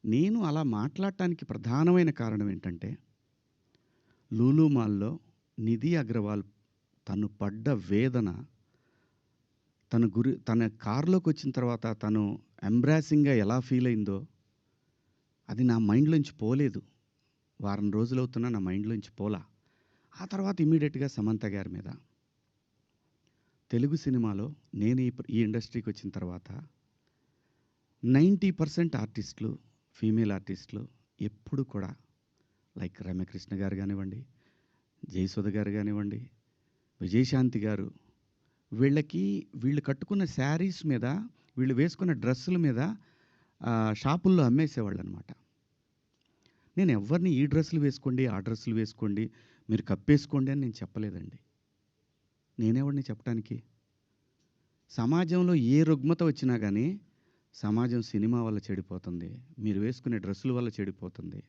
నేను అలా మాట్లాడటానికి ప్రధానమైన కారణం ఏంటంటే, 'లూలు మాల్‌లో' నిధి అగర్వాల్ తను పడ్డ వేదన, తన కార్‌లోకొచ్చిన తర్వాత తను ఎంబ్రాసింగ్‌గా ఎలా ఫీల్ అయిందో, అది నా మైండ్‌లోంచి పోలేదు. వారం రోజులవుతున్నా నా మైండ్‌లోంచి పోలా. ఆ తర్వాత ఇమ్మీడియేట్‌గా సమంత గారి మీద. తెలుగు సినిమాలో నేను ఈ ఇండస్ట్రీకొచ్చిన తర్వాత 90% ఆర్టిస్టులు, ఫీమేల్ ఆర్టిస్టులు ఎప్పుడు కూడా లైక్ రమ్యకృష్ణ గారు గానివ్వండి, జయసుధ గారు గానివ్వండి, విజయశాంతి గారు, వీళ్ళు కట్టుకున్న శారీస్ మీద, వీళ్ళు వేసుకున్న డ్రెస్సుల మీద షాపుల్లో అమ్మేసేవాళ్ళనమాట. నేను ఎవ్వరిని ఈ డ్రెస్సులు వేసుకోండి, ఆ డ్రెస్సులు వేసుకోండి, మీరు కప్పేసుకోండి అని నేను చెప్పలేదండి. నేనెవడిని చెప్పటానికి? సమాజంలో ఏ రుగ్మత వచ్చినా గానీ, సమాజం సినిమా వల్ల చెడిపోతుంది. మీరు వేసుకునే డ్రెస్సుల వల్ల చెడిపోతుంది.